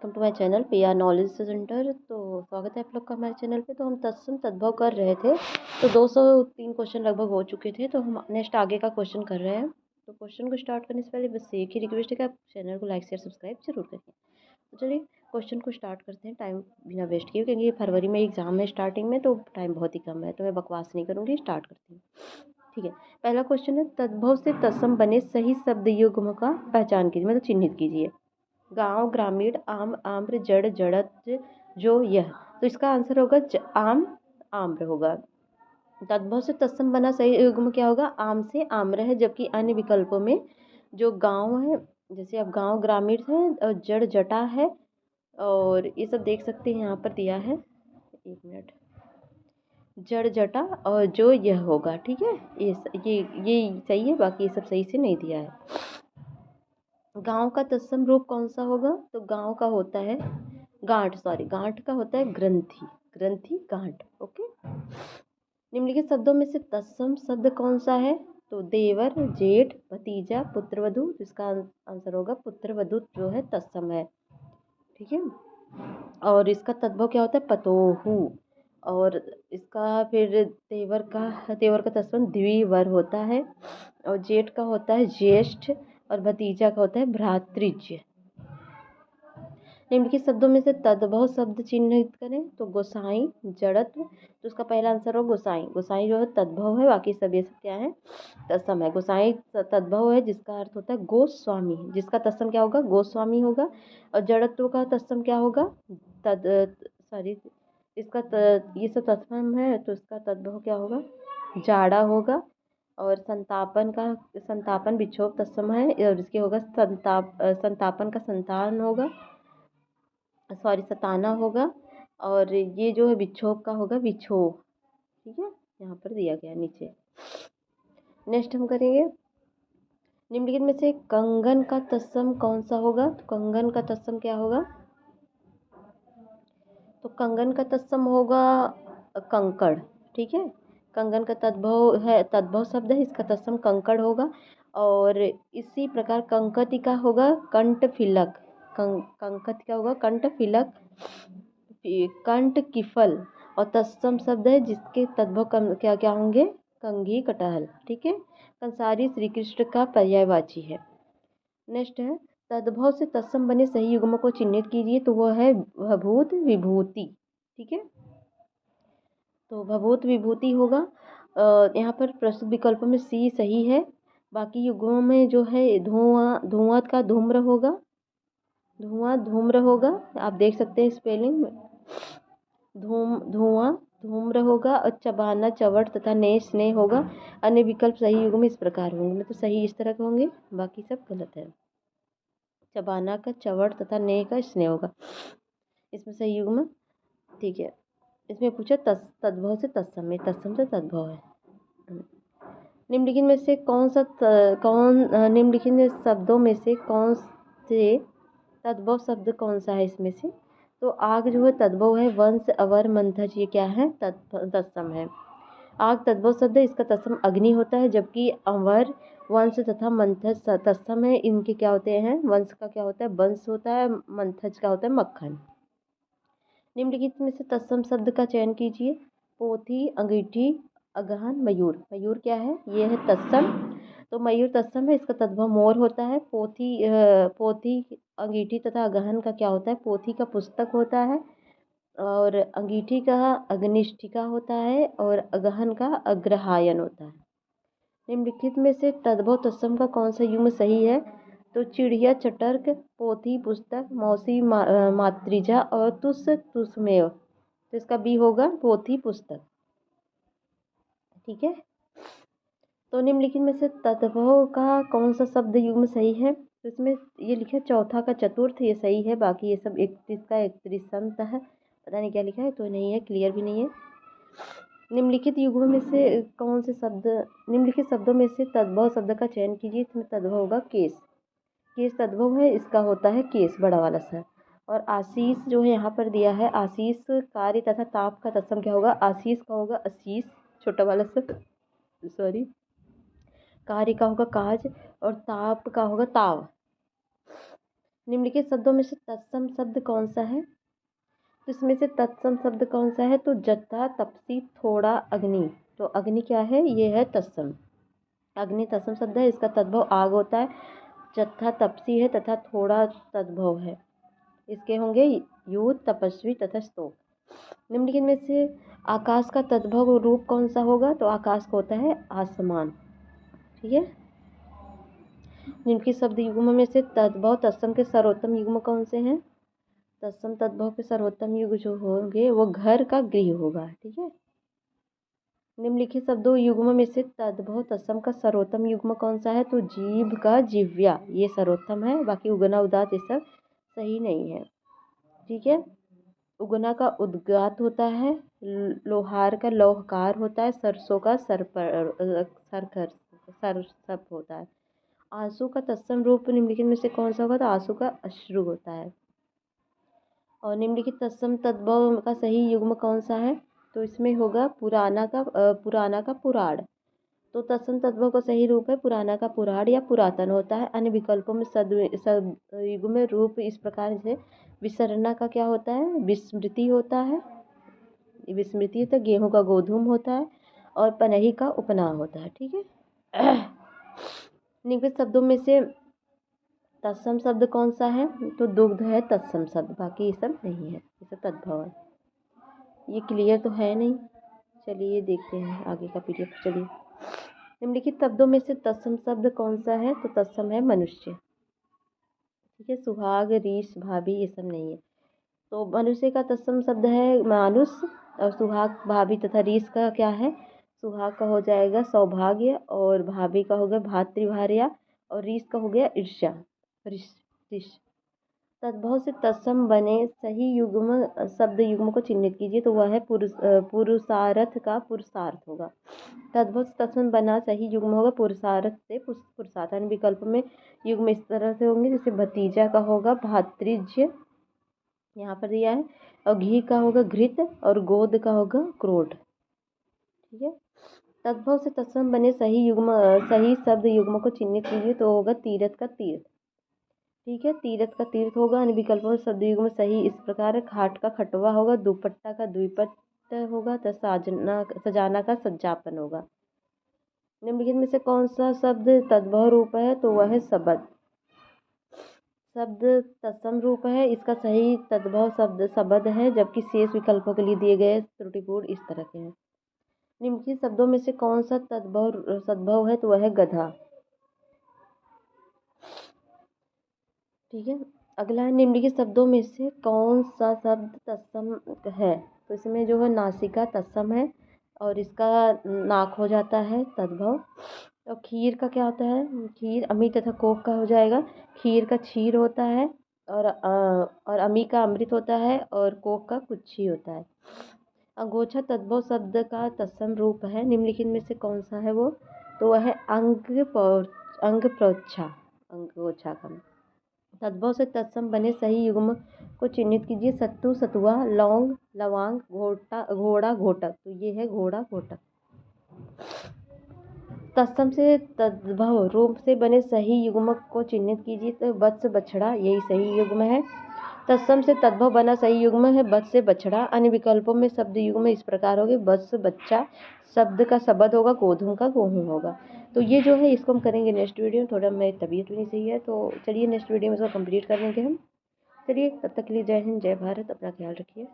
Welcome to my channel PR knowledge centre. तो स्वागत है आप लोग का हमारे चैनल पे। तो हम तत्सम तद्भव कर रहे थे, तो 203 क्वेश्चन लगभग हो चुके थे। तो हम नेक्स्ट आगे का क्वेश्चन कर रहे हैं। तो क्वेश्चन को स्टार्ट करने से पहले बस एक ही रिक्वेस्ट है कि आप चैनल को लाइक शेयर सब्सक्राइब जरूर करें। तो चलिए क्वेश्चन को स्टार्ट करते हैं टाइम बिना वेस्ट किए, क्योंकि ये फरवरी में एग्जाम है स्टार्टिंग में, तो टाइम बहुत ही कम है, तो मैं बकवास नहीं करूँगी, स्टार्ट करती हूँ। ठीक है, पहला क्वेश्चन है तद्भव से तत्सम बने सही शब्द युग्म का पहचान कीजिए, मतलब चिन्हित कीजिए। गांव, ग्रामीण, आम, आम्र, जड़, जड़त, जो, यह। तो इसका आंसर होगा आम, आम्र होगा। तद्भव से तत्सम बना सही युग्म क्या होगा? आम से आम्र है, जबकि अन्य विकल्पों में जो गांव है, जैसे अब गांव ग्रामीण है, और जड़ जटा है, और ये सब देख सकते हैं यहाँ पर दिया है, एक मिनट, जड़ जटा और जो, यह होगा। ठीक है, ये सही है, बाकी ये सब सही से नहीं दिया है। गांव का तत्सम रूप कौन सा होगा? तो गांव का होता है गांठ, सॉरी, गांठ का होता है ग्रंथि, ग्रंथि गांठ। ओके, निम्नलिखित शब्दों में से तत्सम शब्द कौन सा है? तो देवर, जेठ, भतीजा, पुत्रवधू। इसका आंसर होगा पुत्रवधू, जो है तत्सम है। ठीक है, और इसका तद्भव क्या होता है? पतोहू। और इसका फिर तेवर का तत्सम द्विवर होता है, और जेठ का होता है ज्येष्ठ, और भतीजा का होता है भ्रातृज्य। निम्नलिखित शब्दों में से तद्भव शब्द चिन्हित करें। तो गोसाई, जड़त्व। तो उसका पहला आंसर हो गोसाई। गोसाई जो है तद्भव है, बाकी सब ये सब क्या है? तत्सम है। गोसाई तद्भव है, जिसका अर्थ होता है गोस्वामी, जिसका तत्सम क्या होगा? गोस्वामी होगा। और जड़त्व का तत्सम क्या होगा? तद सॉरी, ये सब तत्सम है, तो इसका तद्भव क्या होगा? जाड़ा होगा। और संतापन विक्षोभ तत्सम है, और इसके होगा संतापन का संतान होगा, सॉरी, सताना होगा। और ये जो है विक्षोभ का होगा विक्षोभ। ठीक है, यहाँ पर दिया गया नीचे। नेक्स्ट हम करेंगे, निम्नलिखित में से कंगन का तत्सम कौन सा होगा? तो कंगन का तत्सम क्या होगा? तो कंगन का तत्सम होगा कंकड़। ठीक है, कंगन का तद्भव है, तद्भव शब्द है, इसका तत्सम कंकड़ होगा। और इसी प्रकार कंकति का होगा कंठफिलक। कंकति का होगा कंठफिलक, कंठ किफल। और तत्सम शब्द है, जिसके तद्भव क्या क्या होंगे? कंघी, कटहल। ठीक है, कंसारी श्री कृष्ण का पर्यायवाची है। नेक्स्ट है, तद्भव से तत्सम बने सही युग्म को चिन्हित कीजिए। तो वह है भभूत, विभूति। ठीक है, तो भभूत विभूति होगा। यहाँ पर प्रस्तुत विकल्पों में सी सही है, बाकी युग्मों में जो है धुआं, धुआं का धूम्र होगा, धुआं धूम्र होगा। आप देख सकते हैं स्पेलिंग में, धुआं धूम्र होगा। और चबाना चवट तथा ने स्नेह होगा। अन्य विकल्प सही युग्म इस प्रकार होंगे, मतलब सही इस तरह के होंगे, बाकी सब गलत है। चबाना का चवट तथा ने का स्नेह होगा, इसमें सही युग्म। ठीक है, इसमें पूछा तद्भव से तत्सम में, तत्सम से तद्भव है। निम्नलिखित में से निम्नलिखित शब्दों में से कौन से तद्भव शब्द कौन सा है इसमें से? तो आग जो है तद्भव है, वंश, अवर, मंथज, ये क्या है? तत्सम है। आग तद्भव शब्द है, इसका तत्सम अग्नि होता है, जबकि अवर, वंश तथा मंथज तत्सम है। इनके क्या होते हैं? वंश का क्या होता है? वंश होता है। मंथज का होता है मक्खन। निम्नलिखित में से तत्सम शब्द का चयन कीजिए। पोथी, अंगीठी, अगहन, मयूर। मयूर क्या है? ये है तत्सम, तो मयूर तत्सम है, इसका तद्भव मोर होता है। पोथी, अंगीठी तथा अगहन का क्या होता है? पोथी का पुस्तक होता है, और अंगीठी का अग्निष्ठिका होता है, और अगहन का अग्रहायन होता है। निम्नलिखित में से तद्भव तत्सम का कौन सा युग्म सही है? तो चिड़िया, चटर्क, पोथी, पुस्तक, मौसी, मातृजा, और तुसमेव। तो इसका बी होगा पोथी, पुस्तक। ठीक है, तो निम्नलिखित में से तद्भव का कौन सा शब्द युग्म सही है? तो इसमें ये लिखा है चौथा का चतुर्थ, ये सही है, बाकी ये सब 31 का 31 है, पता नहीं क्या लिखा है, तो नहीं है, क्लियर भी नहीं है। निम्नलिखित युग्मों में से कौन से शब्द, निम्नलिखित शब्दों में से तद्भव शब्द का चयन कीजिए। इसमें तद्भव होगा केस। केस तद्भव है, इसका होता है केस, बड़ा वाला सा। और आशीष जो है यहाँ पर दिया है, आशीष कार्य तथा ताप का तत्सम क्या होगा? आशीष का होगा आशीष, छोटा वाला सा, सॉरी, कार्य का होगा काज, और ताप का होगा ताव। निम्नलिखित शब्दों में से तत्सम शब्द कौन सा है? तो इसमें से तत्सम शब्द कौन सा है? तो जत्था, तपसी, थोड़ा, अग्नि। तो अग्नि क्या है? ये है तत्सम। अग्नि तत्सम शब्द है, इसका तद्भव आग होता है। जत्था तपसी है तथा थोड़ा तद्भव है। इसके होंगे यूथ, तपस्वी तथा स्तोक। निम्नलिखित में से आकाश का तद्भव रूप कौन सा होगा? तो आकाश का होता है आसमान। ठीक है। निम्नलिखित शब्द युग्म में से तद्भव तत्सम के सर्वोत्तम युग्म कौन से हैं? तत्सम तद्भव के सर्वोत्तम युग जो होंगे वो घर का गृह होगा। ठीक है। निम्नलिखित शब्दों युग्म में से तद्भव तत्सम का सर्वोत्तम युग्म कौन सा है? तो जीभ का जिव्या, ये सर्वोत्तम है। बाकी उगना, उदात ये सब सही नहीं है। ठीक है। उगना का उद्गात होता है, लोहार का लौहकार होता है, सरसों का सरसप होता है। आंसू का तत्सम रूप निम्नलिखित में से कौन सा होगा? तो आंसू का अश्रु होता है। और निम्नलिखित तत्सम तद्भव का सही युग्म कौन सा है? तो इसमें होगा पुराना का पुराण। तो तत्सम तद्भव का सही रूप है पुराना का पुराण या पुरातन होता है। अन्य विकल्पों में सद युग्म रूप इस प्रकार से विसरना का क्या होता है? विस्मृति होता है। विस्मृति तो गेहूं का गोधूम होता है। और पनही का उपनाम होता है। ठीक है। निम्नलिखित शब्दों में से तत्सम शब्द कौन सा है? तो दुग्ध है तत्सम शब्द, बाकी ये सब नहीं है, ये सब तद्भव है। ये क्लियर तो है नहीं। चलिए देखते हैं आगे का पीडीएफ। चलिए, निम्नलिखित शब्दों में से तत्सम शब्द कौन सा है? तो तत्सम है मनुष्य। ठीक है। सुहाग, रीछ, भाभी ये सब नहीं है। तो मनुष्य का तत्सम शब्द है मानुष। और सुहाग, भाभी तथा रीछ का क्या है? सुहाग का हो जाएगा सौभाग्य, और भाभी का हो गया भातृभार्या, और रीछ का हो गया ईर्ष्या, ऋष। तद्भव से तत्सम बने सही युग्म शब्द युग्म को चिन्हित कीजिए। तो वह है पुरुषार्थ का पुरुषार्थ होगा। तद्भव से तत्सम बना सही युग्म होगा पुरुषार्थ से पुरुषार्थ। अन्य विकल्प में युग्म इस तरह से होंगे, जैसे भतीजा का होगा भातृज्य, यहाँ पर दिया है। और घी का होगा घृत, और गोद का होगा क्रोध। ठीक है। तद्भव से तत्सम बने सही शब्द युग्म को चिन्हित कीजिए। तो होगा तीरथ का तीर्थ। ठीक है। तीरथ का तीर्थ होगा। अन्य विकल्पों में शब्द युग्म सही इस प्रकार है। खाट का खटवा होगा, दुपट्टा का द्विपट्ट होगा, तो सजाना का सज्जापन होगा। निम्नलिखित में से कौन सा शब्द तद्भव रूप है? तो वह है शब्द। शब्द तत्सम रूप है, इसका सही तद्भव शब्द शब्द है, जबकि शेष विकल्पों के लिए दिए गए त्रुटिपूर्ण इस तरह के हैं। निम्नलिखित शब्दों में से कौन सा सद्भव है? तो वह है गधा। ठीक है। अगला है निम्नलिखित शब्दों में से कौन सा शब्द तत्सम है? तो इसमें जो है नासिका तत्सम है, और इसका नाक हो जाता है तद्भव। और खीर का क्या होता है? खीर अमी तथा कोक का हो जाएगा। खीर का क्षीर होता है, और अमी का अमृत होता है, और कोक का कुच्छी होता है। अंगोछा तद्भव शब्द का तत्सम रूप है। निम्नलिखित में से कौन सा है वो? तो वह है अंग प्रोच्छा, अंगोछा का। तद्भव से तत्सम बने सही युग्म को चिन्हित कीजिए। सत्तू, सतुआ, लौंग, लवांग, घोड़ा, घोटक। तो ये है घोड़ा, घोटक। तत्सम से तद्भव रूप से बने सही युग्म को चिन्हित कीजिए। तो वत्स, बछड़ा, यही सही युग्म है। तत्सम से तद्भव बना सही युग्म है वत्स से बछड़ा। अन्य विकल्पों में शब्द युग्म इस प्रकार होंगे। वत्स बच्चा, शब्द का शब्द होगा, गोधूम का गेहूं होगा। तो ये जो है इसको हम करेंगे नेक्स्ट वीडियो में। थोड़ा मेरी तबीयत भी नहीं सही है, तो चलिए नेक्स्ट वीडियो में इसको कंप्लीट कर लेंगे हम। चलिए, तब तक के लिए जय हिंद, जय भारत, अपना ख्याल रखिए।